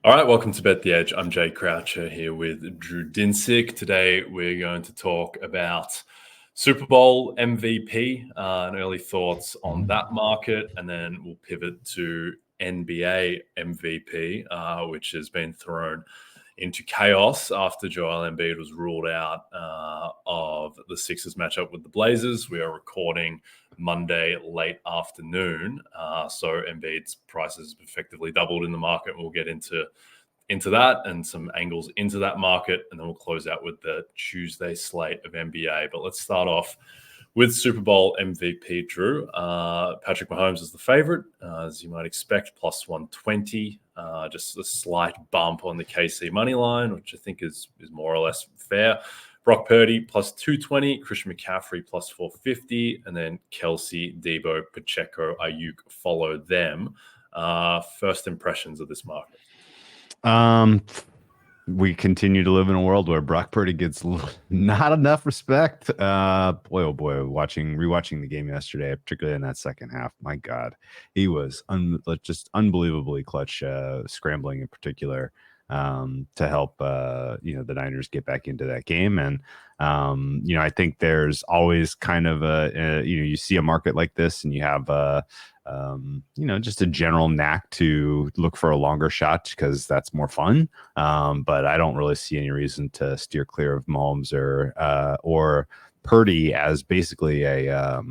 All right, welcome to Bet the Edge. I'm Jay Croucher here with Drew Dinsick. Today we're going to talk about Super Bowl MVP and early thoughts on that market, and then we'll pivot to NBA MVP, which has been thrown into chaos after Joel Embiid was ruled out of the Sixers matchup with the Blazers. We are recording Monday late afternoon, so Embiid's prices effectively doubled in the market. We'll get into that and some angles into that market, and then we'll close out with the Tuesday slate of NBA. But let's start off with Super Bowl MVP, Drew. Patrick Mahomes is the favorite, as you might expect, plus 120. Just a slight bump on the KC money line, which I think is more or less fair. Brock Purdy plus 220, Christian McCaffrey plus 450, and then Kelsey, Deebo, Pacheco, Ayuk follow them. First impressions of this market. We continue to live in a world where Brock Purdy gets not enough respect. Boy, oh boy, rewatching the game yesterday, particularly in that second half. My God, he was just unbelievably clutch, scrambling in particular, to help the Niners get back into that game. And I think there's always kind of you see a market like this, and you have just a general knack to look for a longer shot because that's more fun. But I don't really see any reason to steer clear of Mahomes or Purdy as basically a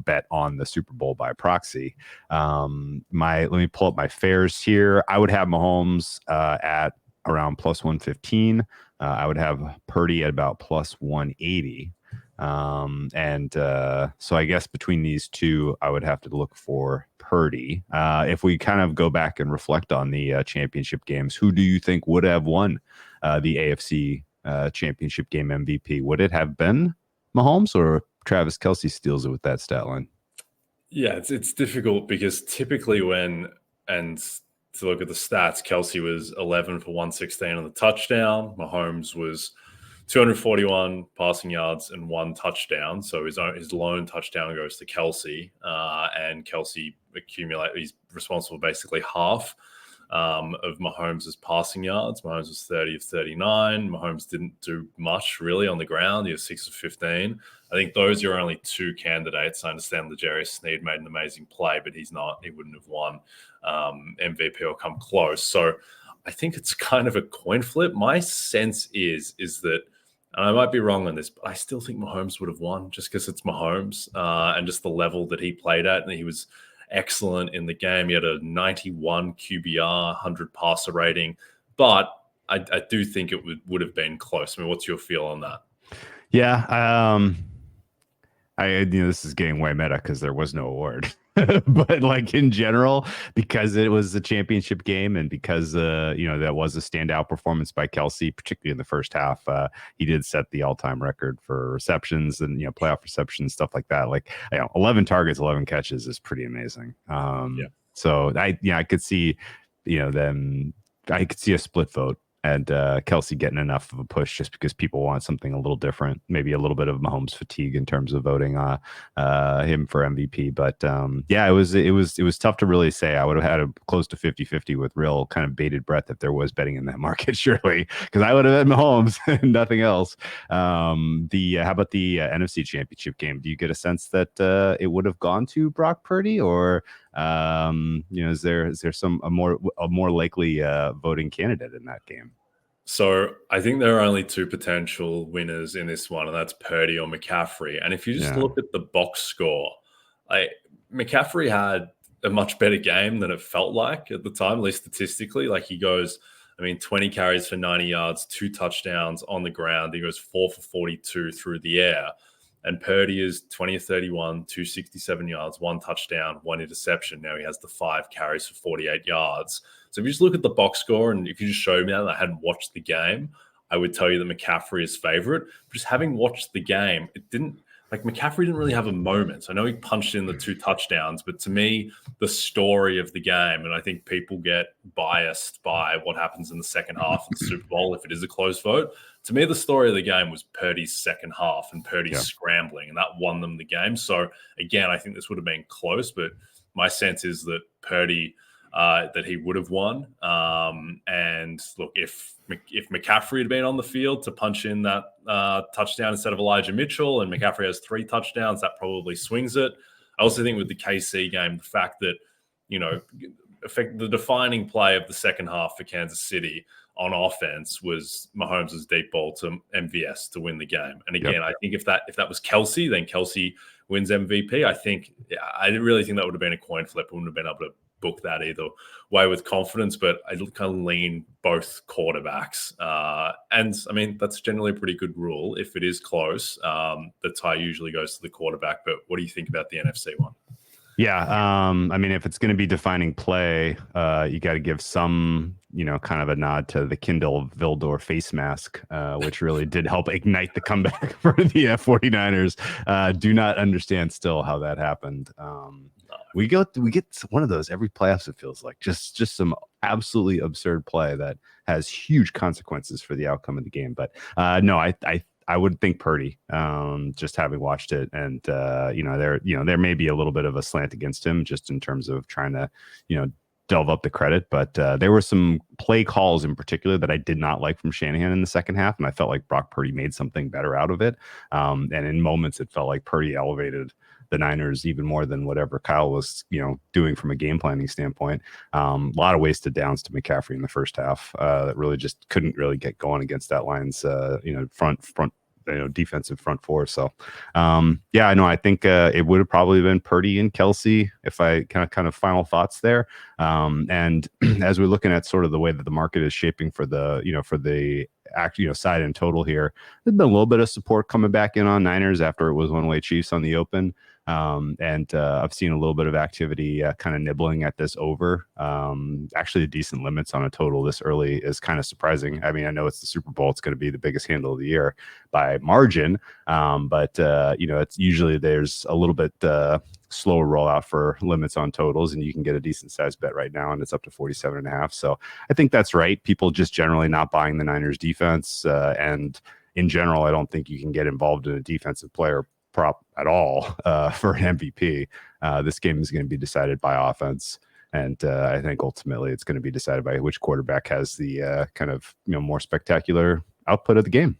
bet on the Super Bowl by proxy. Let me pull up my fares here. I would have Mahomes at around plus 115. I would have Purdy at about plus 180. So I guess between these two, I would have to look for Purdy. If we kind of go back and reflect on the championship games, who do you think would have won the AFC championship game MVP? Would it have been Mahomes, or Travis Kelce steals it with that stat line? Yeah, it's difficult because typically to look at the stats, Kelce was 11 for 116 on the touchdown. Mahomes was 241 passing yards and 1 touchdown. So his lone touchdown goes to Kelce, and Kelce he's responsible for basically half of Mahomes' passing yards. Mahomes was 30 of 39. Mahomes didn't do much really on the ground. He was 6 of 15. I think those are only 2 candidates. I understand L'Jarius Sneed made an amazing play, but he wouldn't have won MVP or come close. So I think it's kind of a coin flip. My sense is that, and I might be wrong on this, but I still think Mahomes would have won just because it's Mahomes and just the level that he played at. And he was excellent in the game. He had a 91 QBR, 100 passer rating. But I do think it would have been close. I mean, what's your feel on that? Yeah. This is getting way meta because there was no award. But like in general, because it was a championship game and because that was a standout performance by Kelce, particularly in the first half, he did set the all-time record for receptions and playoff receptions, stuff like that. Like 11 targets, 11 catches is pretty amazing. So I could see I could see a split vote and Kelce getting enough of a push just because people want something a little different, maybe a little bit of Mahomes fatigue in terms of voting him for MVP. But it was tough to really say. I would have had a close to 50-50 with real kind of bated breath if there was betting in that market, surely, because I would have had Mahomes and nothing else. How about the NFC Championship game? Do you get a sense that it would have gone to Brock Purdy, or is there a more likely voting candidate in that game? So I think there are only 2 potential winners in this one, and that's Purdy or McCaffrey. And if you just look at the box score, McCaffrey had a much better game than it felt like at the time, at least statistically. Like he goes, 20 carries for 90 yards, 2 touchdowns on the ground. He goes 4 for 42 through the air. And Purdy is 20 of 31, 267 yards, 1 touchdown, 1 interception. Now he has the 5 carries for 48 yards. So if you just look at the box score, and if you just showed me that and I hadn't watched the game, I would tell you that McCaffrey is favorite. But just having watched the game, McCaffrey didn't really have a moment. I know he punched in the 2 touchdowns, but to me, the story of the game, and I think people get biased by what happens in the second half of the Super Bowl if it is a close vote. To me, the story of the game was Purdy's second half and Purdy's scrambling, and that won them the game. So again, I think this would have been close, but my sense is that Purdy that he would have won. And look, if McCaffrey had been on the field to punch in that touchdown instead of Elijah Mitchell, and McCaffrey has 3 touchdowns, that probably swings it. I also think with the KC game, the fact that, the defining play of the second half for Kansas City on offense was Mahomes' deep ball to MVS to win the game. And again, I think if that was Kelsey, then Kelsey wins MVP. I really think that would have been a coin flip. I wouldn't have been able to book that either way with confidence, but I kind of lean both quarterbacks. And I mean, that's generally a pretty good rule. If it is close, the tie usually goes to the quarterback. But what do you think about the NFC one? Yeah. I mean, if it's going to be defining play, you got to give some, kind of a nod to the Kindle Vildor face mask, which really did help ignite the comeback for the 49ers. Do not understand still how that happened. We get one of those every playoffs, it feels like. Just some absolutely absurd play that has huge consequences for the outcome of the game. But no, I would think Purdy, just having watched it, and there may be a little bit of a slant against him just in terms of trying to, delve up the credit. But there were some play calls in particular that I did not like from Shanahan in the second half, and I felt like Brock Purdy made something better out of it. And in moments, it felt like Purdy elevated the Niners even more than whatever Kyle was, doing from a game planning standpoint. A lot of wasted downs to McCaffrey in the first half that really just couldn't really get going against that Lions, front defensive front four. So, I know. I think it would have probably been Purdy and Kelsey if I kind of final thoughts there. And as we're looking at sort of the way that the market is shaping for the side and total here, there's been a little bit of support coming back in on Niners after it was one-way Chiefs on the open. And I've seen a little bit of activity kind of nibbling at this over. Actually, decent limits on a total this early is kind of surprising. I mean, I know it's the Super Bowl. It's going to be the biggest handle of the year by margin. But it's usually there's a little bit slower rollout for limits on totals, and you can get a decent sized bet right now, and it's up to 47.5. So I think that's right. People just generally not buying the Niners defense. And in general, I don't think you can get involved in a defensive player prop at all for an MVP. This game is going to be decided by offense, and I think ultimately it's going to be decided by which quarterback has the kind of more spectacular output of the game.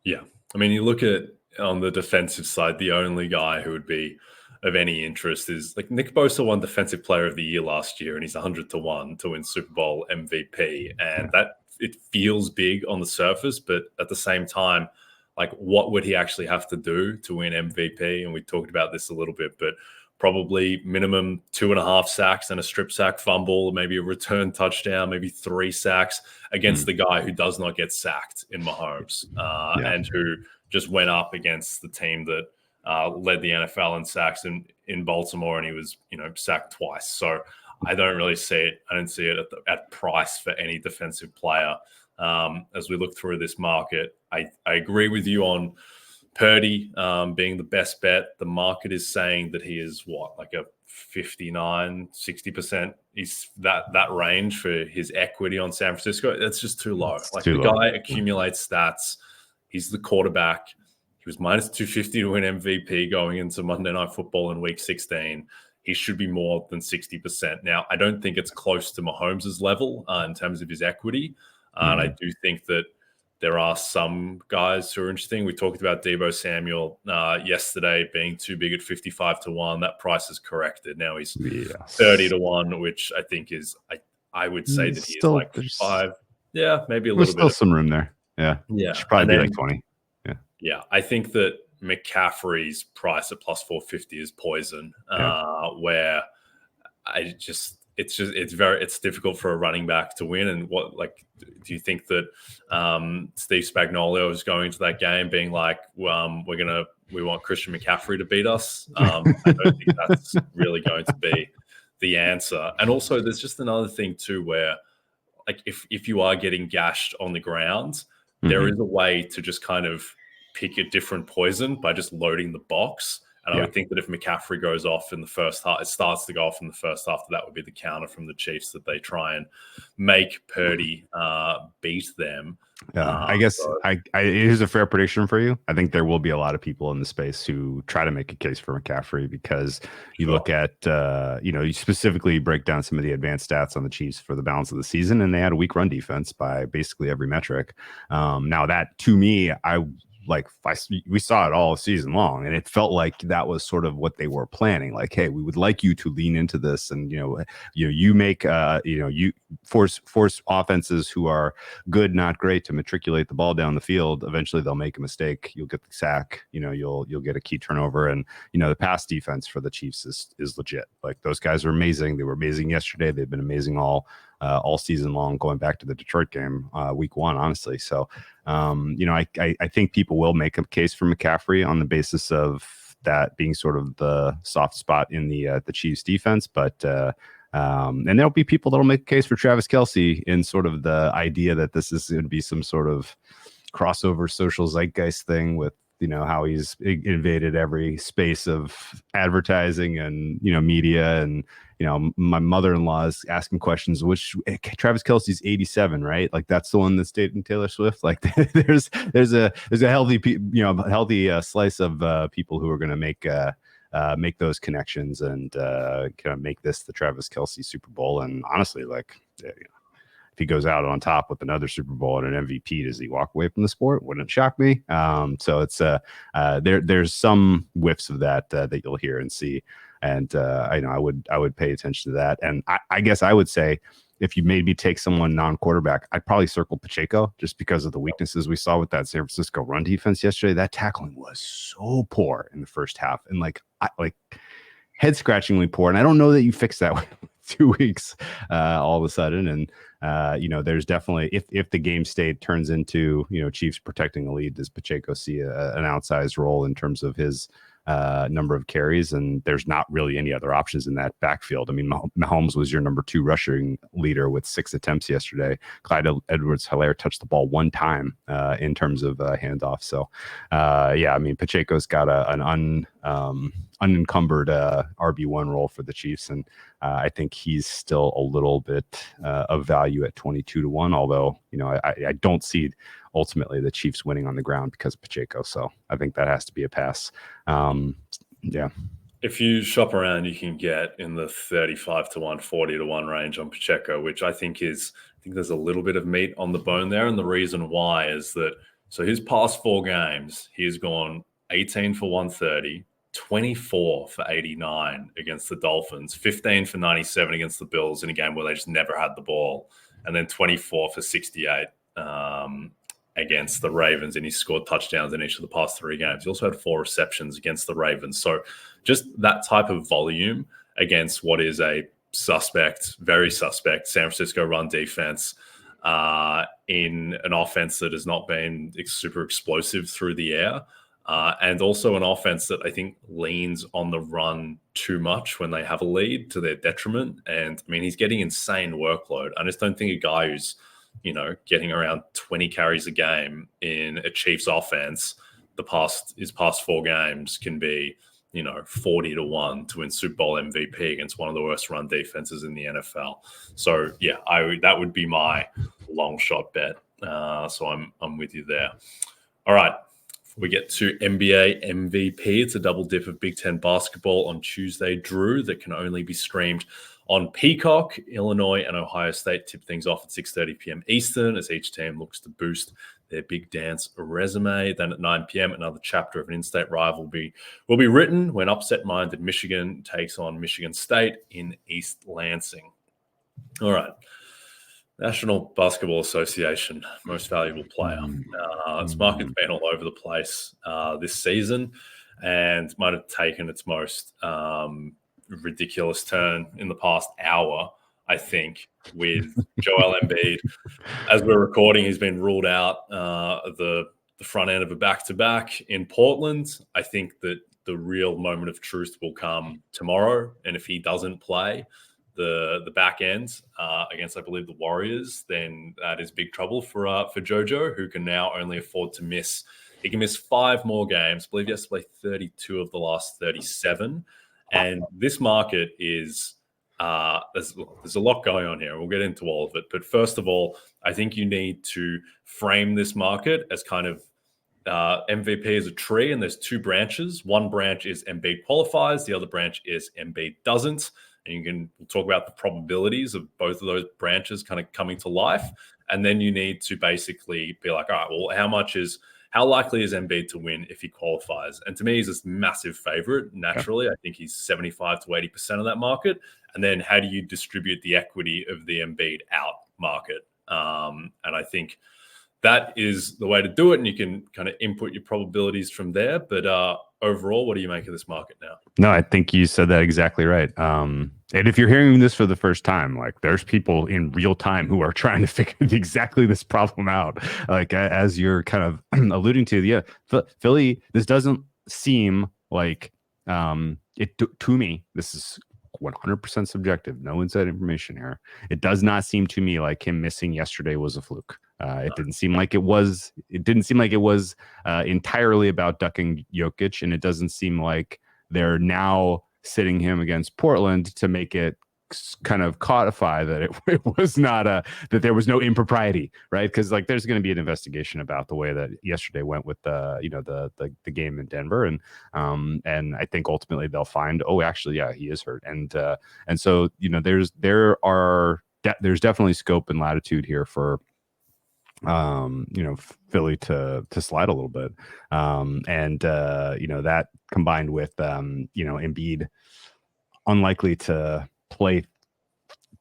Yeah, I mean, you look at on the defensive side, the only guy who would be of any interest is like Nick Bosa won Defensive Player of the Year last year, and he's 100-1 to win Super Bowl MVP, and that it feels big on the surface, but at the same time, like, what would he actually have to do to win MVP? And we talked about this a little bit, but probably minimum 2.5 sacks and a strip sack fumble, maybe a return touchdown, maybe 3 sacks against the guy who does not get sacked in Mahomes, and who just went up against the team that led the NFL in sacks in Baltimore, and he was, sacked twice. So I don't really see it. I don't see it at price for any defensive player. As we look through this market, I agree with you on Purdy being the best bet. The market is saying that he is like a 59, 60%. He's that range for his equity on San Francisco. That's just too low. Guy accumulates stats. He's the quarterback. He was minus 250 to win MVP going into Monday Night Football in Week 16. He should be more than 60%. Now, I don't think it's close to Mahomes' level in terms of his equity. And I do think that there are some guys who are interesting. We talked about Deebo Samuel yesterday being too big at 55-1. That price is corrected. Now he's 30-1, which I think is, I would say that he is like 5. Yeah, maybe a little bit. There's still some room there. Yeah. Should probably be like 20. Yeah. I think that McCaffrey's price at plus 450 is poison, where it's difficult for a running back to win. And do you think that Steve Spagnuolo is going to that game being like, we want Christian McCaffrey to beat us? I don't think that's really going to be the answer. And also there's just another thing too, where like if you are getting gashed on the ground, there is a way to just kind of pick a different poison by just loading the box And I would think that if McCaffrey goes off in the first half, it starts to go off in the first half, that would be the counter from the Chiefs, that they try and make Purdy beat them. I guess it is a fair prediction for you. I think there will be a lot of people in the space who try to make a case for McCaffrey, because you look at, you specifically break down some of the advanced stats on the Chiefs for the balance of the season, and they had a weak run defense by basically every metric. Now that, to me, we saw it all season long, and it felt like that was sort of what they were planning. Like, hey, we would like you to lean into this, and you make you force offenses who are good, not great, to matriculate the ball down the field. Eventually, they'll make a mistake. You'll get the sack. You'll get a key turnover, and the pass defense for the Chiefs is legit. Like, those guys are amazing. They were amazing yesterday. They've been amazing all season long, going back to the Detroit game, week 1, honestly. So, I think people will make a case for McCaffrey on the basis of that being sort of the soft spot in the Chiefs defense. But, and there'll be people that'll make a case for Travis Kelce in sort of the idea that this is going to be some sort of crossover social zeitgeist thing with, how he's invaded every space of advertising and, media. And, my mother-in-law is asking questions, which Travis Kelce's 87, right? Like, that's the one that's dating Taylor Swift. Like, there's a healthy slice of people who are going to make those connections and kind of make this the Travis Kelce Super Bowl. And honestly, like, if he goes out on top with another Super Bowl and an MVP, does he walk away from the sport? Wouldn't shock me. So it's there's some whiffs of that that you'll hear and see, and I would pay attention to that. And I guess I would say, if you made me take someone non-quarterback, I'd probably circle Pacheco, just because of the weaknesses we saw with that San Francisco run defense yesterday. That tackling was so poor in the first half, and head scratchingly poor. And I don't know that you fix that with 2 weeks all of a sudden. And there's definitely, if the game state turns into Chiefs protecting the lead, does Pacheco see an outsized role in terms of his number of carries? And there's not really any other options in that backfield. I mean, Mahomes was your number 2 rushing leader with 6 attempts yesterday. Clyde Edwards-Helaire touched the ball 1 time in terms of handoff. So I mean, Pacheco's got an unencumbered RB1 role for the Chiefs, and I think he's still a little bit of value at 22-1, although I don't see ultimately the Chiefs winning on the ground because of Pacheco. So I think that has to be a pass. If you shop around, you can get in the 35-1, 40-1 range on Pacheco, which I think there's a little bit of meat on the bone there. And the reason why is that, so his past 4 games, he's gone 18 for 130, 24 for 89 against the Dolphins, 15 for 97 against the Bills in a game where they just never had the ball, and then 24 for 68 against the Ravens, and he scored touchdowns in each of the past 3 games. He also had 4 receptions against the Ravens. So just that type of volume against what is a very suspect San Francisco run defense in an offense that has not been super explosive through the air. And also an offense that I think leans on the run too much when they have a lead, to their detriment. And I mean, he's getting insane workload. I just don't think a guy who's, getting around 20 carries a game in a Chiefs offense, his past 4 games can be, 40-1 to win Super Bowl MVP against one of the worst run defenses in the NFL. So yeah, that would be my long shot bet. So I'm with you there. All right. We get to NBA MVP. It's a double dip of Big Ten basketball on Tuesday, Drew, that can only be streamed on Peacock. Illinois and Ohio State tip things off at 6:30 p.m. Eastern as each team looks to boost their big dance resume. Then at 9 p.m., another chapter of an in-state rivalry will be written when upset-minded Michigan takes on Michigan State in East Lansing. All right. National Basketball Association, most valuable player. This market's been all over the place this season, and might have taken its most ridiculous turn in the past hour, I think, with Joel Embiid. As we're recording, he's been ruled out the front end of a back-to-back in Portland. I think that the real moment of truth will come tomorrow, and if he doesn't play the back end against, I believe, the Warriors, then that is big trouble for JoJo, who can now only afford to miss He can miss 5 more games. I believe he has to play 32 of the last 37. And this market is there's a lot going on here. We'll get into all of it. But first of all, I think you need to frame this market as kind of MVP is a tree, and there's 2 branches. One branch is Embiid qualifies. The other branch is Embiid doesn't. And we'll talk about the probabilities of both of those branches kind of coming to life. And then you need to basically be like, all right, well, how likely is Embiid to win if he qualifies? And to me, he's this massive favorite. Naturally, I think he's 75 to 80% of that market. And then how do you distribute the equity of the Embiid out market? And I think that is the way to do it. And you can kind of input your probabilities from there. But overall, what do you make of this market now? No, I think you said that exactly right. And if you're hearing this for the first time, like there's people in real time who are trying to figure exactly this problem out. Like as you're kind of alluding to, yeah, Philly, this doesn't seem like it to me. This is 100% subjective, no inside information here. It does not seem to me like him missing yesterday was a fluke. It didn't seem like it was. It didn't seem like it was entirely about ducking Jokic, and it doesn't seem like they're now sitting him against Portland to make it kind of codify that it was not that there was no impropriety, right? Because like there's going to be an investigation about the way that yesterday went with the game in Denver, and I think ultimately they'll find, oh, actually, yeah, he is hurt, and so there's definitely scope and latitude here for Philly to slide a little bit. That combined with, Embiid unlikely to play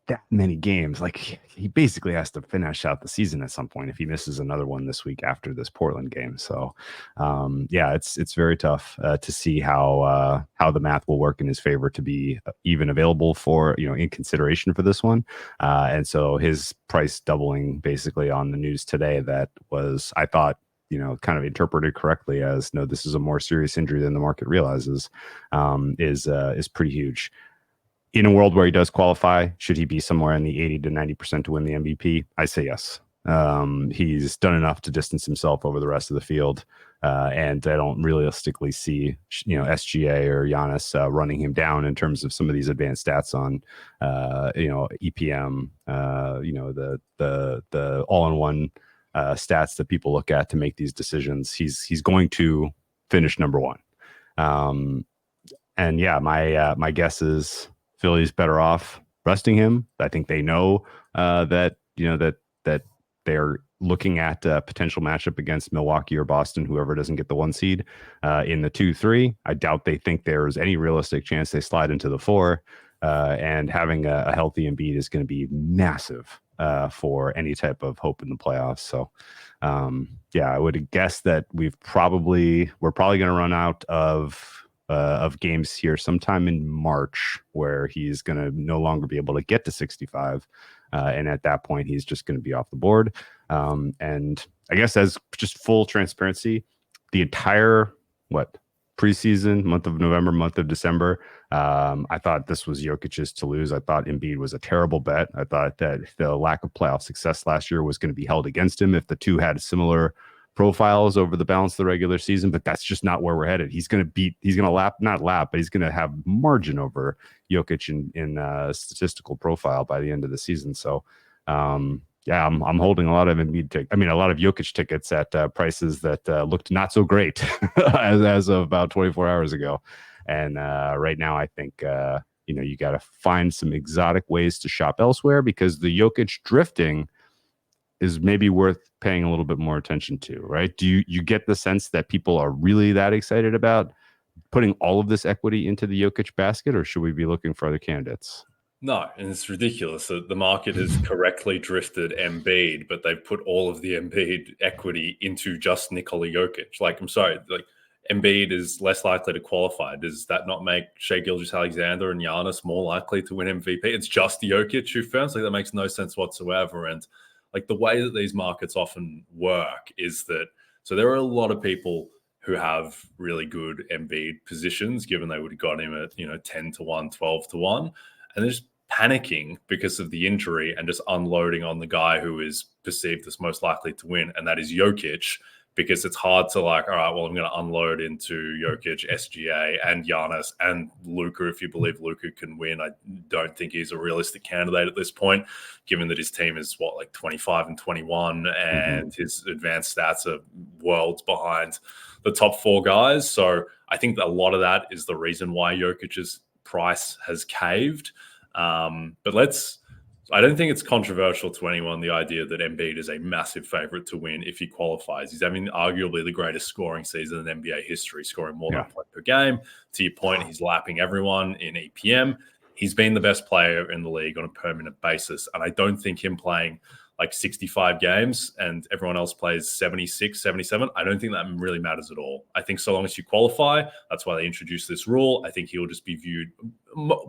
that many games. Like he basically has to finish out the season at some point if he misses another one this week after this Portland game. So it's very tough to see how the math will work in his favor to be even available for, in consideration for this one. And so his price doubling basically on the news today, that was, I thought, kind of interpreted correctly as, no, this is a more serious injury than the market realizes, is pretty huge. In a world where he does qualify, should he be somewhere in the 80 to 90% to win the MVP? I say yes. He's done enough to distance himself over the rest of the field. And I don't realistically see, SGA or Giannis running him down in terms of some of these advanced stats on, EPM, the all-in-one stats that people look at to make these decisions. He's going to finish number one. And yeah, my guess is Philly's better off resting him. I think they know that they're looking at a potential matchup against Milwaukee or Boston, whoever doesn't get the 1 seed in the 2-3. I doubt they think there's any realistic chance they slide into the 4. And having a healthy Embiid is going to be massive for any type of hope in the playoffs. So, I would guess that we're probably going to run out of games here sometime in March where he's going to no longer be able to get to 65. And at that point, he's just going to be off the board. And I guess as just full transparency, the entire, preseason, month of November, month of December, I thought this was Jokic's to lose. I thought Embiid was a terrible bet. I thought that the lack of playoff success last year was going to be held against him if the two had similar profiles over the balance of the regular season, but that's just not where we're headed. He's going to he's going to have margin over Jokic in statistical profile by the end of the season. So, I'm holding a lot of Embiid a lot of Jokic tickets at prices that looked not so great as of about 24 hours ago. And right now, I think, you got to find some exotic ways to shop elsewhere, because the Jokic drifting is maybe worth paying a little bit more attention to, right? Do you get the sense that people are really that excited about putting all of this equity into the Jokic basket, or should we be looking for other candidates? No, and it's ridiculous that the market has correctly drifted Embiid, but they've put all of the Embiid equity into just Nikola Jokic. Like, I'm sorry, Embiid is less likely to qualify. Does that not make Shai Gilgeous-Alexander and Giannis more likely to win MVP? It's just Jokic who firms. That makes no sense whatsoever. And the way that these markets often work is that, so there are a lot of people who have really good Embiid positions, given they would have got him at 10-1, 12-1, and they're just panicking because of the injury and just unloading on the guy who is perceived as most likely to win, and that is Jokic, because it's hard to like, all right, well, I'm going to unload into Jokic, SGA, and Giannis and Luka. If you believe Luka can win, I don't think he's a realistic candidate at this point, given that his team is like 25 and 21, and his advanced stats are worlds behind the top 4 guys. So I think that a lot of that is the reason why Jokic's price has caved. But I don't think it's controversial to anyone, the idea that Embiid is a massive favorite to win if he qualifies. He's having arguably the greatest scoring season in NBA history, scoring more than a point per game. To your point, he's lapping everyone in EPM. He's been the best player in the league on a permanent basis. And I don't think him playing like 65 games and everyone else plays 76, 77, I don't think that really matters at all. I think so long as you qualify, that's why they introduced this rule. I think he'll just be viewed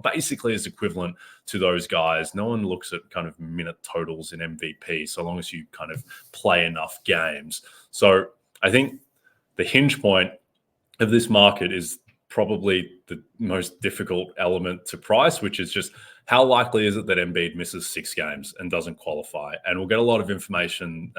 basically as equivalent to those guys. No one looks at kind of minute totals in MVP, so long as you kind of play enough games. So I think the hinge point of this market is probably the most difficult element to price, which is just how likely is it that Embiid misses 6 games and doesn't qualify? And we'll get a lot of information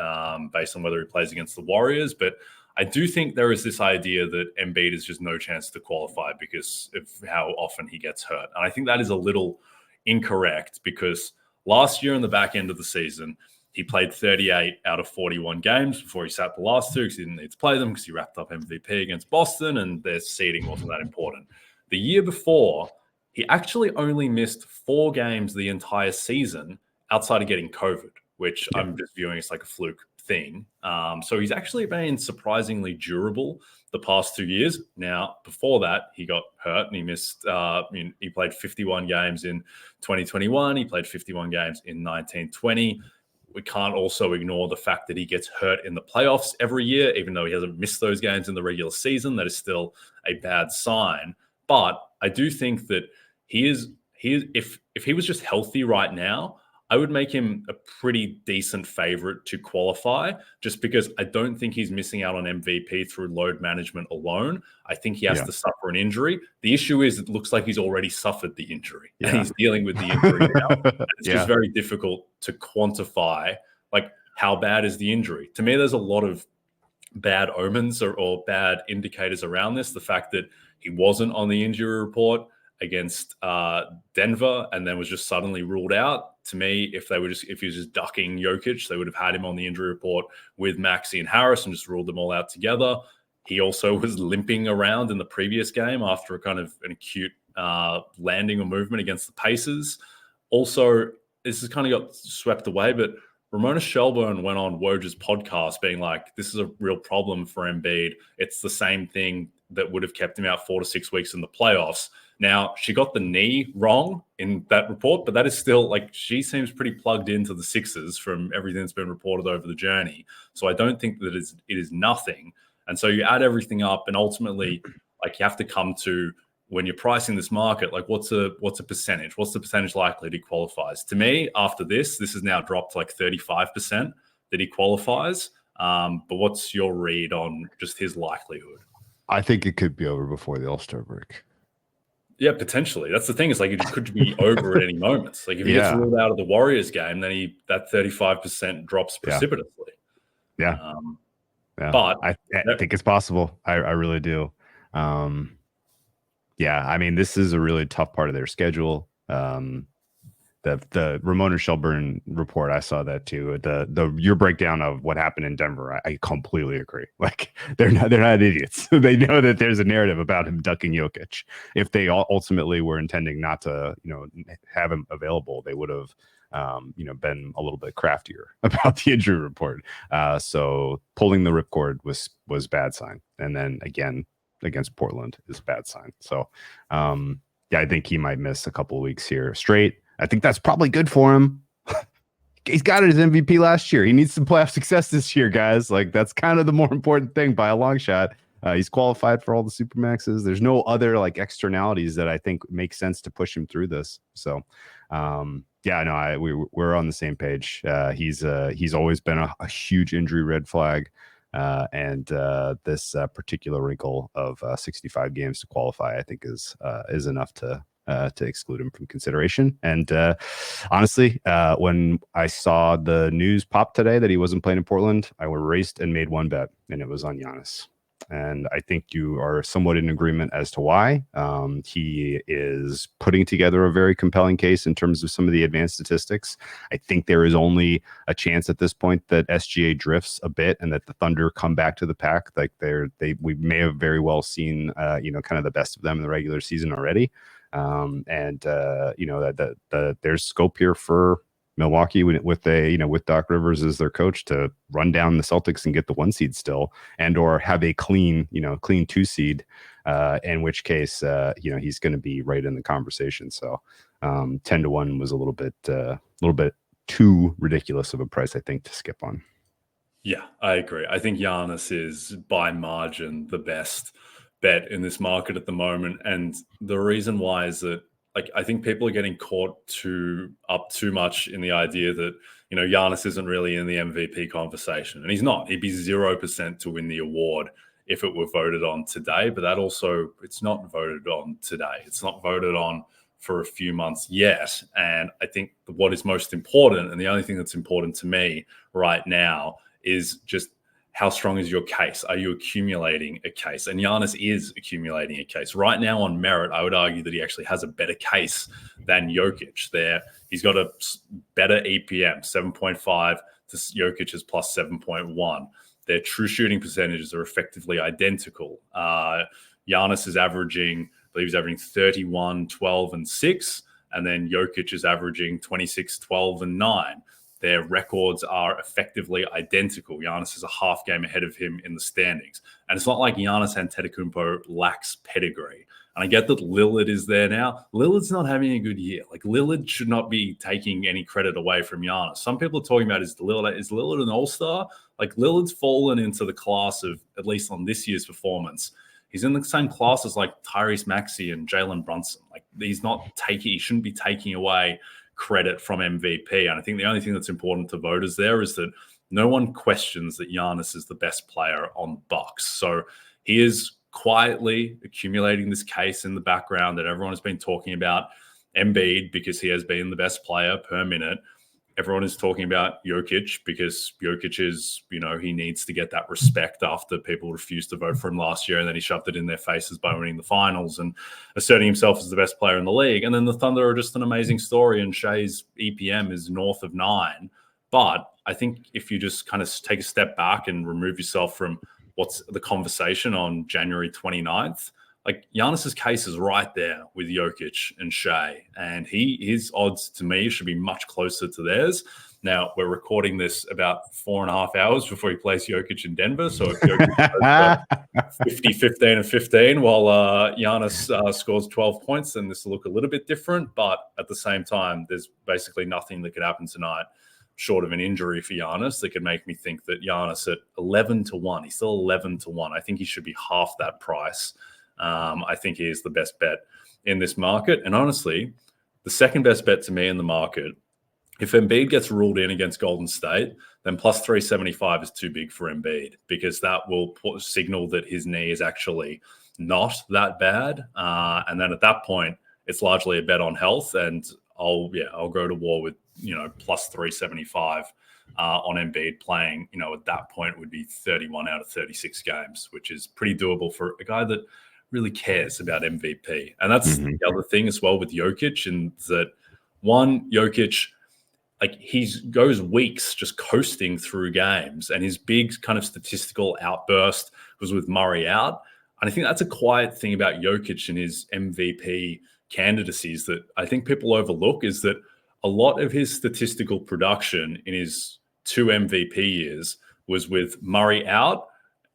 based on whether he plays against the Warriors. But I do think there is this idea that Embiid is just no chance to qualify because of how often he gets hurt. And I think that is a little incorrect, because last year in the back end of the season, he played 38 out of 41 games before he sat the last 2 because he didn't need to play them because he wrapped up MVP against Boston and their seeding wasn't that important. The year before, he actually only missed 4 games the entire season outside of getting COVID, which I'm just viewing as like a fluke thing. So he's actually been surprisingly durable the past 2 years. Now, before that, he got hurt and he missed, he played 51 games in 2021. He played 51 games in 1920. We can't also ignore the fact that he gets hurt in the playoffs every year, even though he hasn't missed those games in the regular season. That is still a bad sign. But I do think that if he was just healthy right now, I would make him a pretty decent favorite to qualify, just because I don't think he's missing out on MVP through load management alone. I think he has to suffer an injury. The issue is it looks like he's already suffered the injury and he's dealing with the injury now. It's just very difficult to quantify like how bad is the injury. To me, there's a lot of bad omens or bad indicators around this. The fact that he wasn't on the injury report against Denver and then was just suddenly ruled out. To me, if he was just ducking Jokic, they would have had him on the injury report with Maxey and Harris and just ruled them all out together. He also was limping around in the previous game after a kind of an acute landing or movement against the Pacers. Also, this has kind of got swept away, but Ramona Shelburne went on Woj's podcast being like, this is a real problem for Embiid. It's the same thing that would have kept him out 4 to 6 weeks in the playoffs. Now, she got the knee wrong in that report, but that is still like, she seems pretty plugged into the Sixers from everything that's been reported over the journey. So I don't think that it is nothing. And so you add everything up and ultimately like you have to come to, when you're pricing this market, like what's a percentage? What's the percentage likely he qualifies? To me, after this has now dropped to like 35% that he qualifies. But what's your read on just his likelihood? I think it could be over before the All-Star break. Yeah, potentially. That's the thing. It's like it could be over at any moment. Like if he gets ruled out of the Warriors game, then that 35% drops precipitously. But I think it's possible. I really do. I mean, this is a really tough part of their schedule. The Ramona Shelburne report, I saw that too. Your breakdown of what happened in Denver, I completely agree. Like they're not idiots. They know that there's a narrative about him ducking Jokic. If they ultimately were intending not to, have him available, they would have, been a little bit craftier about the injury report. So pulling the ripcord was bad sign, and then again against Portland is a bad sign. So I think he might miss a couple of weeks here straight. I think that's probably good for him. He's got his MVP last year. He needs some playoff success this year, guys. Like that's kind of the more important thing by a long shot. He's qualified for all the Supermaxes. There's no other like externalities that I think make sense to push him through this. So, we're on the same page. He's always been a huge injury red flag. And this particular wrinkle of 65 games to qualify, I think is enough to to exclude him from consideration. And honestly, when I saw the news pop today that he wasn't playing in Portland, I raced and made one bet, and it was on Giannis. And I think you are somewhat in agreement as to why. He is putting together a very compelling case in terms of some of the advanced statistics. I think there is only a chance at this point that SGA drifts a bit and that the Thunder come back to the pack. Like we may have very well seen, kind of the best of them in the regular season already. There's scope here for Milwaukee with Doc Rivers as their coach to run down the Celtics and get the 1 seed still, and or have a clean 2 seed, in which case he's going to be right in the conversation. So 10-1 was a little bit too ridiculous of a price, I think, to skip on. Yeah, I agree. I think Giannis is by margin the best bet in this market at the moment, and the reason why is that, like, I think people are getting caught too much in the idea that, Giannis isn't really in the MVP conversation. And he's not. He'd be 0% to win the award if it were voted on today. But that also, it's not voted on today. It's not voted on for a few months yet. And I think what is most important, and the only thing that's important to me right now, is just how strong is your case? Are you accumulating a case? And Giannis is accumulating a case. Right now on merit, I would argue that he actually has a better case than Jokic there. He's got a better EPM, 7.5 to Jokic's plus 7.1. Their true shooting percentages are effectively identical. Giannis is averaging, I believe he's averaging 31, 12, and 6. And then Jokic is averaging 26, 12, and 9. Their records are effectively identical. Giannis is a half game ahead of him in the standings. And it's not like Giannis Antetokounmpo lacks pedigree. And I get that Lillard is there now. Lillard's not having a good year. Like, Lillard should not be taking any credit away from Giannis. Some people are talking about, is Lillard an all-star? Like, Lillard's fallen into the class of, at least on this year's performance, he's in the same class as like Tyrese Maxey and Jalen Brunson. Like, he shouldn't be taking away credit from MVP. And I think the only thing that's important to voters there is that no one questions that Giannis is the best player on Bucks. So he is quietly accumulating this case in the background that everyone has been talking about Embiid because he has been the best player per minute. Everyone is talking about Jokic because Jokic is, he needs to get that respect after people refused to vote for him last year, and then he shoved it in their faces by winning the finals and asserting himself as the best player in the league. And then the Thunder are just an amazing story, and Shai's EPM is north of 9. But I think if you just kind of take a step back and remove yourself from what's the conversation on January 29th, like, Giannis's case is right there with Jokic and Shai, and his odds to me should be much closer to theirs. Now, we're recording this about 4.5 hours before he plays Jokic in Denver. So if Jokic goes 50, 15, and 15, while Giannis scores 12 points, then this will look a little bit different. But at the same time, there's basically nothing that could happen tonight short of an injury for Giannis that could make me think that Giannis at 11-1, he's still 11-1. I think he should be half that price. I think he is the best bet in this market. And honestly, the second best bet to me in the market, if Embiid gets ruled in against Golden State, then plus 375 is too big for Embiid, because that will signal that his knee is actually not that bad. And then at that point, it's largely a bet on health. And I'll go to war with, plus 375 on Embiid playing, at that point would be 31 out of 36 games, which is pretty doable for a guy that really cares about MVP. And that's the other thing as well with Jokic, and that one, Jokic, like, he goes weeks just coasting through games, and his big kind of statistical outburst was with Murray out. And I think that's a quiet thing about Jokic and his MVP candidacies that I think people overlook, is that a lot of his statistical production in his 2 MVP years was with Murray out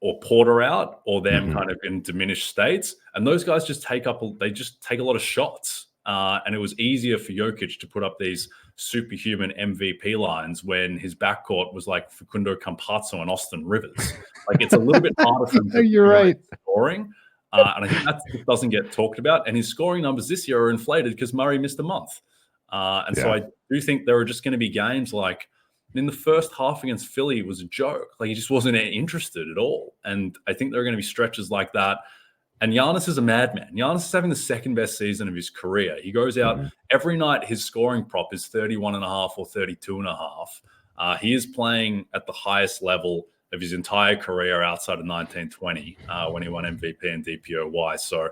or Porter out, or them kind of in diminished states. And those guys just take a lot of shots. And it was easier for Jokic to put up these superhuman MVP lines when his backcourt was like Facundo Campazzo and Austin Rivers. Like, it's a little bit harder for him to You're right. scoring. And I think that doesn't get talked about. And his scoring numbers this year are inflated because Murray missed a month. So I do think there are just going to be games like, in the first half against Philly, it was a joke. Like, he just wasn't interested at all. And I think there are going to be stretches like that And Giannis is a madman. Giannis is having the second best season of his career. He goes out every night. His scoring prop is 31.5 or 32.5. He is playing at the highest level of his entire career outside of 1920 when he won MVP and DPOY. So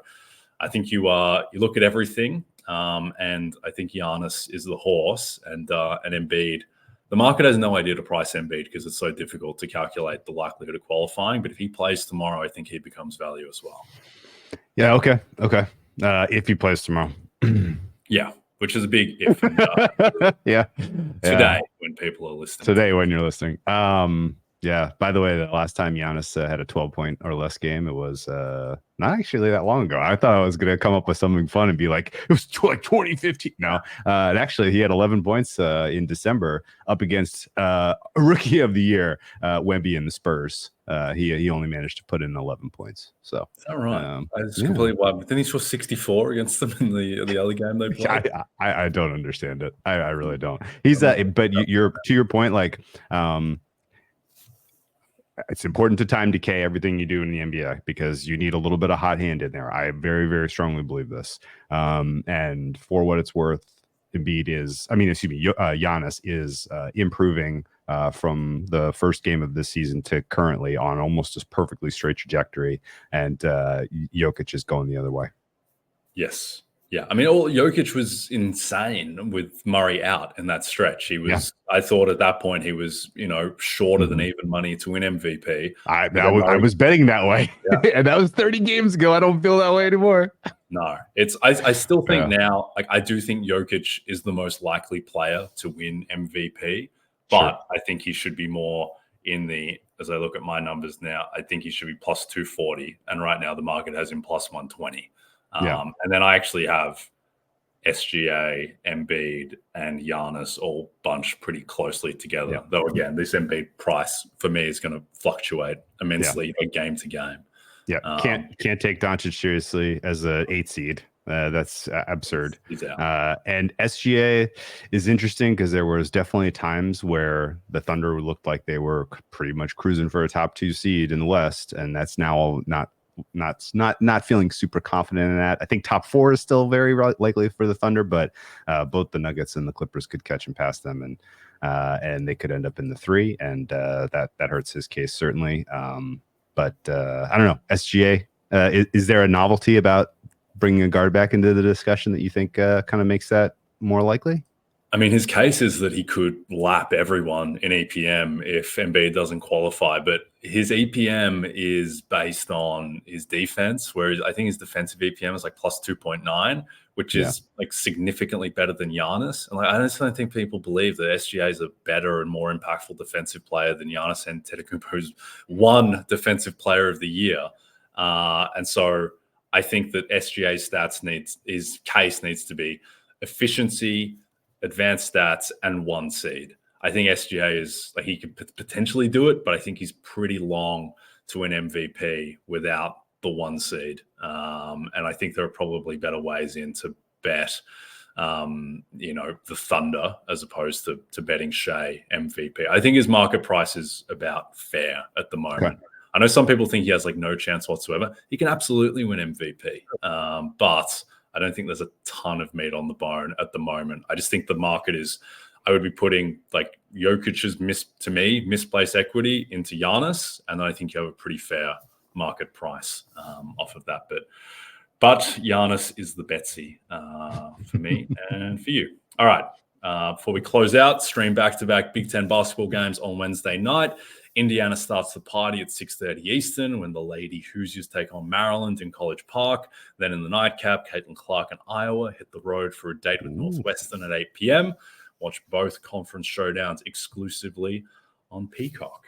I think you look at everything, and I think Giannis is the horse, and Embiid. The market has no idea to price Embiid because it's so difficult to calculate the likelihood of qualifying. But if he plays tomorrow, I think he becomes value as well. Yeah. Okay. If he plays tomorrow. Yeah, which is a big if. Yeah. Today, when people are listening. Today, when you're listening. Yeah. By the way, the last time Giannis had a 12-point or less game, it was not actually that long ago. I thought I was going to come up with something fun and be like, it was like 2015. No, and actually, he had 11 points in December up against a rookie of the year, Wemby and the Spurs. He only managed to put in 11 points. So is that right? It's completely wild. Didn't he score 64 against them in the other game they played? I don't understand it. I really don't. He's but you're to your point, like it's important to time decay everything you do in the NBA because you need a little bit of hot hand in there. I very, very strongly believe this. And for what it's worth, Giannis is improving from the first game of this season to currently on almost a perfectly straight trajectory. And Jokic is going the other way. Yes. Yeah, I mean, Jokic was insane with Murray out in that stretch. He was, I thought at that point he was, shorter than even money to win MVP. I was betting that way, and that was 30 games ago. I don't feel that way anymore. No, I still think now, like I do think Jokic is the most likely player to win MVP, but I think he should be more as I look at my numbers now, I think he should be plus 240, and right now the market has him plus 120. And then I actually have SGA, Embiid, and Giannis all bunched pretty closely together. Yeah. Though, again, this Embiid price for me is going to fluctuate immensely game to game. Yeah, can't take Doncic seriously as an 8 seed. That's absurd. And SGA is interesting because there was definitely times where the Thunder looked like they were pretty much cruising for a top 2 seed in the West, and that's now not feeling super confident in that. I think top 4 is still very likely for the Thunder, but both the Nuggets and the Clippers could catch and pass them, and they could end up in the 3, and that hurts his case certainly. But I don't know. SGA, is there a novelty about bringing a guard back into the discussion that you think kind of makes that more likely? I mean, his case is that he could lap everyone in EPM if Embiid doesn't qualify, but his EPM is based on his defense, whereas I think his defensive EPM is like plus 2.9, which is like significantly better than Giannis. And like, I just don't think people believe that SGA is a better and more impactful defensive player than Giannis Antetokounmpo, who's won Defensive Player of the Year. And so I think that SGA's his case needs to be efficiency, advanced stats, and 1 seed. I think SGA is like he could potentially do it, but I think he's pretty long to win MVP without the 1 seed. And I think there are probably better ways in to bet, the Thunder as opposed to betting Shai MVP. I think his market price is about fair at the moment. Okay. I know some people think he has like no chance whatsoever. He can absolutely win MVP, but I don't think there's a ton of meat on the bone at the moment. I just think the market I would be putting like Jokic's misplaced equity into Giannis, and I think you have a pretty fair market price off of that. But Giannis is the Betsy for me and for you. All right. Before we close out, stream back-to-back Big Ten basketball games on Wednesday night. Indiana starts the party at 6:30 Eastern when the Lady Hoosiers take on Maryland in College Park. Then in the nightcap, Caitlin Clark and Iowa hit the road for a date with Northwestern at 8 p.m. Watch both conference showdowns exclusively on Peacock.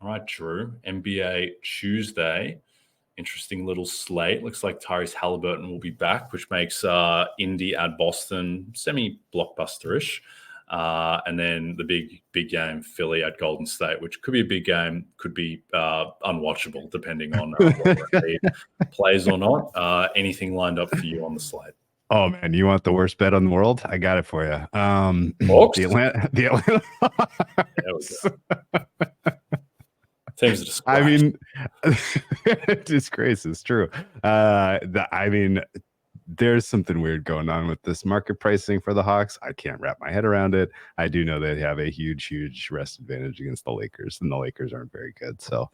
All right, Drew, NBA Tuesday. Interesting little slate. Looks like Tyrese Halliburton will be back, which makes Indy at Boston semi-blockbuster-ish. And then the big game, Philly at Golden State, which could be a big game, could be unwatchable depending on whether he plays or not. Anything lined up for you on the slate? Oh man, you want the worst bet on the world? I got it for you. The Atlanta. There we go. Team's a disgrace. I mean, disgrace is true. I mean, there's something weird going on with this market pricing for the Hawks. I can't wrap my head around it. I do know they have a huge rest advantage against the Lakers, and the Lakers aren't very good. So,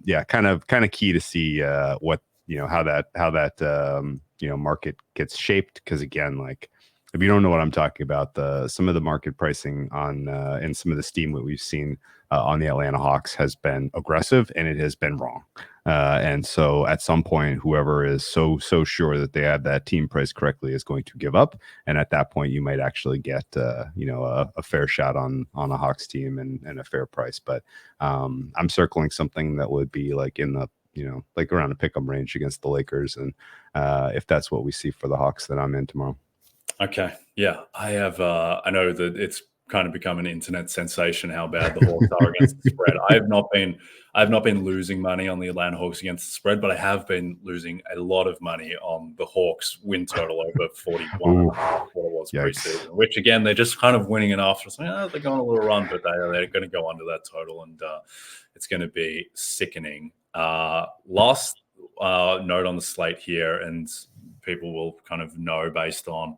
yeah, kind of key to see what how that market gets shaped. Because again, like if you don't know what I'm talking about, some of the market pricing on and some of the steam that we've seen on the Atlanta Hawks has been aggressive, and it has been wrong. And so at some point, whoever is so sure that they have that team priced correctly is going to give up. And at that point, you might actually get, a fair shot on a Hawks team and a fair price. But I'm circling something that would be like in the, like around a pick'em range against the Lakers. And if that's what we see for the Hawks, then I'm in tomorrow. Okay. Yeah. I have, I know that it's kind of become an internet sensation how bad the Hawks are against the spread. I have not been losing money on the Atlanta Hawks against the spread, but I have been losing a lot of money on the Hawks win total over 41. What it was preseason, which again, they're just kind of winning enough. It's like, they're going a little run, but they're going to go under that total, and it's going to be sickening. Last note on the slate here, and people will kind of know based on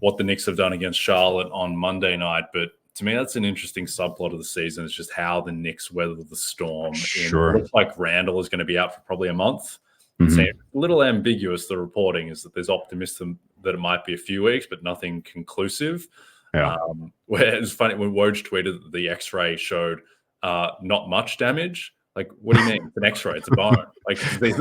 what the Knicks have done against Charlotte on Monday night. But to me, that's an interesting subplot of the season. It's just how the Knicks weather the storm. Sure. It looks like Randall is going to be out for probably a month. Mm-hmm. It's a little ambiguous, the reporting is that there's optimism that it might be a few weeks, but nothing conclusive. Yeah. Where it's funny, when Woj tweeted that the X-ray showed not much damage. Like, what do you mean? It's an X-ray. It's a bone. Like, there's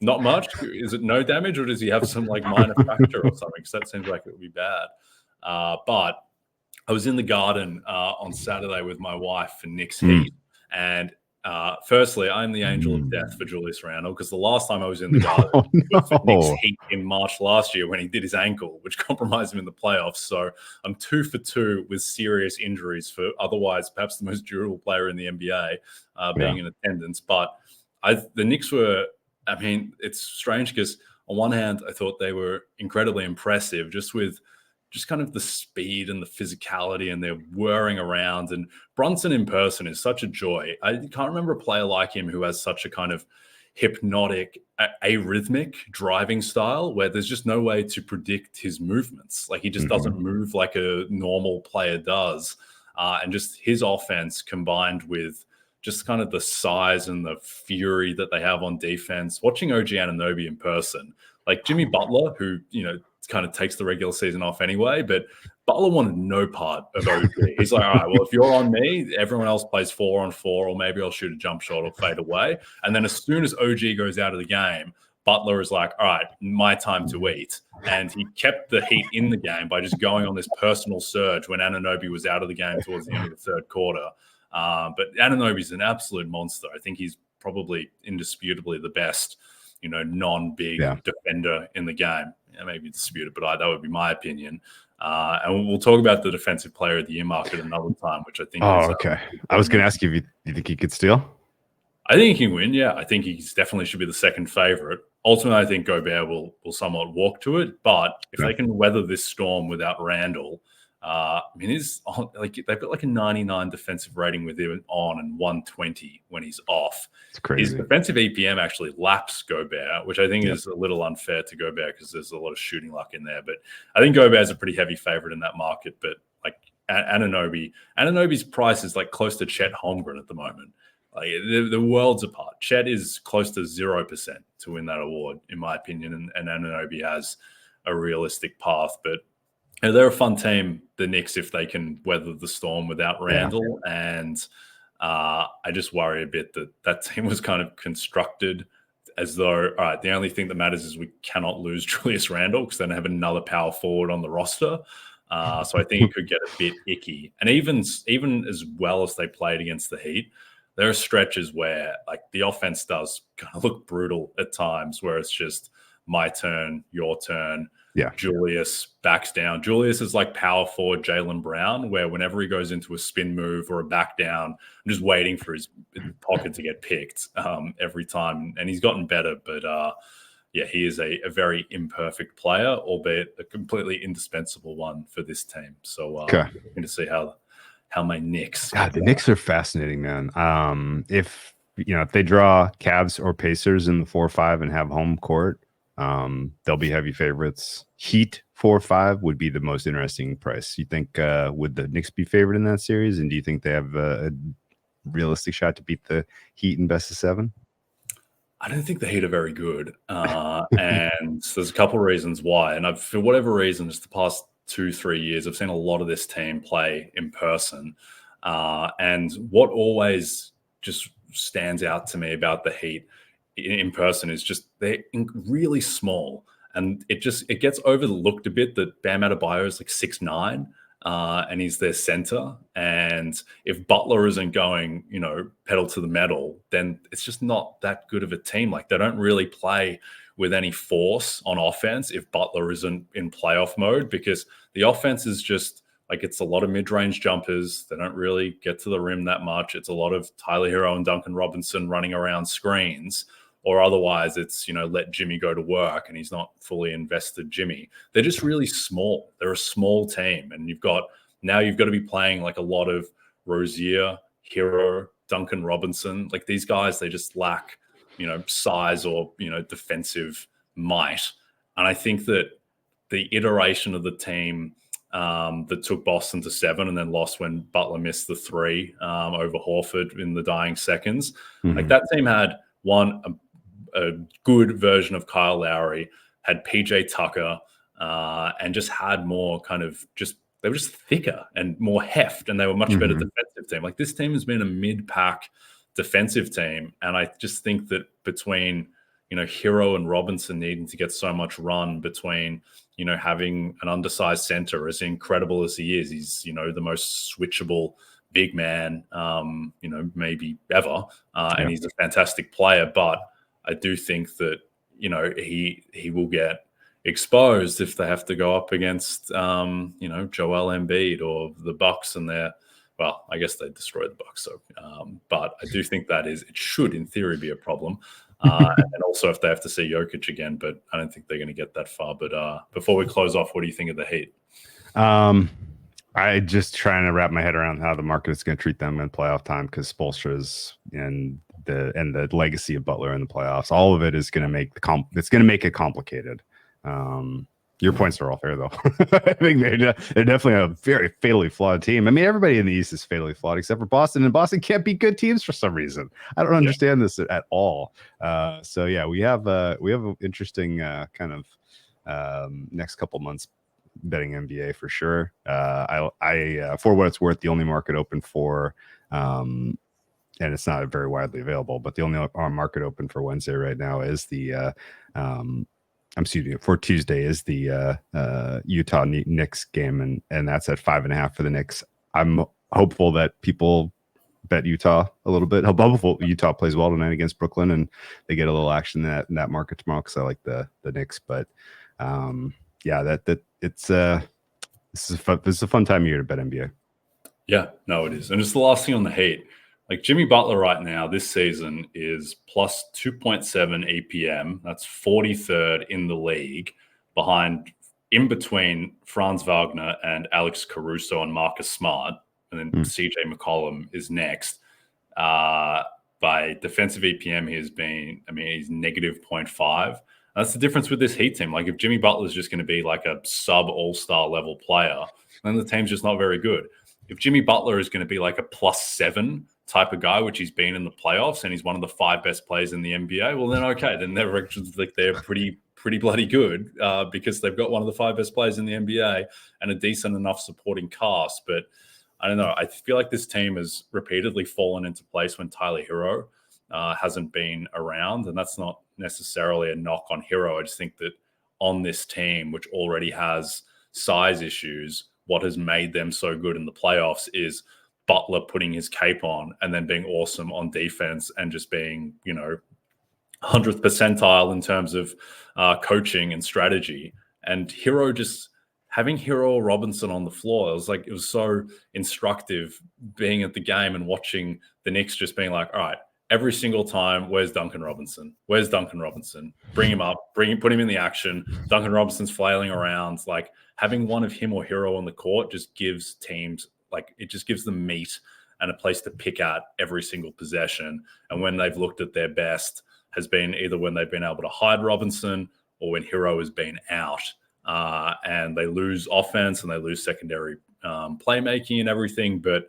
not much. Is it no damage, or does he have some like minor fracture or something? Because that seems like it would be bad. But I was in the Garden on Saturday with my wife for Knicks Heat, and firstly, I'm the angel of death for Julius Randle, because the last time I was in the Garden was for Knicks Heat in March last year when he did his ankle, which compromised him in the playoffs. So I'm 2 for 2 with serious injuries for otherwise perhaps the most durable player in the NBA being in attendance. But the Knicks were, I mean, it's strange because on one hand, I thought they were incredibly impressive just with kind of the speed and the physicality, and they're whirring around. And Brunson in person is such a joy. I can't remember a player like him who has such a kind of hypnotic, arrhythmic driving style where there's just no way to predict his movements. Like, he just doesn't move like a normal player does. And just his offense combined with just kind of the size and the fury that they have on defense. Watching OG Anunoby in person, like Jimmy Butler, who, kind of takes the regular season off anyway, but Butler wanted no part of OG. He's like, all right, well, if you're on me, everyone else plays 4-on-4, or maybe I'll shoot a jump shot or fade away. And then as soon as OG goes out of the game, Butler is like, all right, my time to eat. And he kept the Heat in the game by just going on this personal surge when Anunoby was out of the game towards the end of the third quarter. But Anunoby's an absolute monster. I think he's probably indisputably the best, non-big defender in the game. Maybe disputed, but that would be my opinion. And we'll talk about the defensive player of the year market another time, which I think is... okay. I was going to ask you if you think he could steal? I think he can win, yeah. I think he definitely should be the second favorite. Ultimately, I think Gobert will somewhat walk to it, but if they can weather this storm without Randall, I mean, they've got like a 99 defensive rating with him on and 120 when he's off. It's crazy. His defensive EPM actually laps Gobert, which I think is a little unfair to Gobert because there's a lot of shooting luck in there. But I think Gobert's a pretty heavy favorite in that market. But like Anunoby's price is like close to Chet Holmgren at the moment. Like the worlds apart. Chet is close to 0% to win that award, in my opinion, and Anunoby has a realistic path. But they're a fun team, the Knicks, if they can weather the storm without Randall. And I just worry a bit that team was kind of constructed as though, all right, the only thing that matters is we cannot lose Julius Randall because they don't have another power forward on the roster. So I think it could get a bit icky. And even as well as they played against the Heat, there are stretches where like the offense does kind of look brutal at times, where it's just my turn, your turn. Yeah. Julius backs down. Julius is like power forward Jaylen Brown, where whenever he goes into a spin move or a back down, I'm just waiting for his pocket to get picked every time. And he's gotten better, but he is a very imperfect player, albeit a completely indispensable one for this team. So looking to see how how my Knicks. God, the Knicks are fascinating, man. If they draw Cavs or Pacers in the 4-5 and have home court, they'll be heavy favorites. Heat 4-5 would be the most interesting price. You think would the Knicks be favored in that series? And do you think they have a realistic shot to beat the Heat in best of 7? I don't think the Heat are very good, and there's a couple of reasons why. And for whatever reason, just the past 2-3 years, I've seen a lot of this team play in person. And what always just stands out to me about the Heat in person is just they're really small, and it gets overlooked a bit that Bam Adebayo is like 6'9". And he's their center. And if Butler isn't going, pedal to the metal, then it's just not that good of a team. Like, they don't really play with any force on offense if Butler isn't in playoff mode, because the offense is just like, it's a lot of mid-range jumpers. They don't really get to the rim that much. It's a lot of Tyler Hero and Duncan Robinson running around screens, or otherwise it's, let Jimmy go to work and he's not fully invested Jimmy. They're just really small. They're a small team. And you've got to be playing like a lot of Rozier, Hero, Duncan Robinson. Like, these guys, they just lack, size or, defensive might. And I think that the iteration of the team that took Boston to 7 and then lost when Butler missed the 3 over Horford in the dying seconds. Mm-hmm. Like, that team had a good version of Kyle Lowry, had PJ Tucker, and just had more they were just thicker and more heft, and they were much better defensive team. Like, this team has been a mid-pack defensive team, and I just think that between, Hero and Robinson needing to get so much run, between, having an undersized center as incredible as he is, he's, the most switchable big man, maybe ever, and he's a fantastic player, but I do think that, he will get exposed if they have to go up against, Joel Embiid or the Bucks and I guess they destroyed the Bucks. So, but I do think it should in theory be a problem. And also if they have to see Jokic again, but I don't think they're going to get that far. But before we close off, what do you think of the Heat? I just trying to wrap my head around how the market is going to treat them in playoff time, because Spoelstra's and the legacy of Butler in the playoffs, all of it is going to make it complicated. Your points are all fair, though. I think they're definitely a very fatally flawed team. I mean, everybody in the East is fatally flawed except for Boston, and Boston can't beat good teams for some reason. I don't understand this at all. So yeah, we have an interesting kind of next couple months betting NBA for sure. I for what it's worth, the only market open for and it's not very widely available, but the only market open for Wednesday right now is the for Tuesday is the Utah Knicks game, and that's at 5.5 for the Knicks. I'm hopeful that people bet Utah a little bit. Hopeful Utah plays well tonight against Brooklyn and they get a little action in that market tomorrow, because I like the Knicks. But this is a fun time of year to bet NBA. Yeah, no, it is. And just the last thing on the Heat, like Jimmy Butler right now this season is plus 2.7 APM. That's 43rd in the league, in between Franz Wagner and Alex Caruso and Marcus Smart. And then CJ McCollum is next. By defensive APM, he's negative 0.5. That's the difference with this Heat team. Like, if Jimmy Butler is just going to be like a sub all-star level player, then the team's just not very good. If Jimmy Butler is going to be like a +7 type of guy, which he's been in the playoffs, and he's one of the 5 best players in the NBA, well, then okay, then they're pretty bloody good, because they've got one of the 5 best players in the NBA and a decent enough supporting cast. But I don't know. I feel like this team has repeatedly fallen into place when Tyler Hero hasn't been around, and that's not necessarily a knock on Hero. I just think that on this team, which already has size issues, what has made them so good in the playoffs is Butler putting his cape on and then being awesome on defense and just being, 100th percentile in terms of coaching and strategy. And having Hero Robinson on the floor, it was so instructive being at the game and watching the Knicks just being like, all right, every single time, where's Duncan Robinson? Where's Duncan Robinson? Bring him up, put him in the action. Duncan Robinson's flailing around. Like, having one of him or Hero on the court just gives teams like it just gives them meat and a place to pick at every single possession. And when they've looked at their best has been either when they've been able to hide Robinson or when Hero has been out, and they lose offense and they lose secondary playmaking and everything. But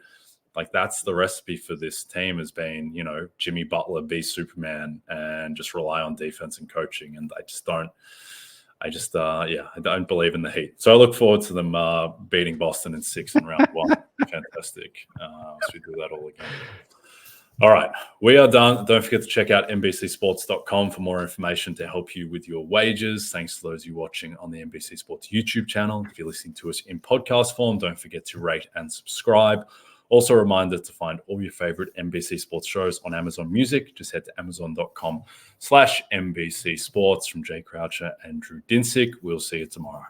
like that's the recipe for this team has been, Jimmy Butler be Superman and just rely on defense and coaching. And I don't believe in the Heat. So I look forward to them beating Boston in 6 in round 1. Fantastic. So we do that all again. All right, we are done. Don't forget to check out NBCSports.com for more information to help you with your wagers. Thanks to those of you watching on the NBC Sports YouTube channel. If you're listening to us in podcast form, don't forget to rate and subscribe. Also, a reminder to find all your favorite NBC Sports shows on Amazon Music. Just head to amazon.com/NBC Sports. From Jay Croucher and Drew Dinsick. We'll see you tomorrow.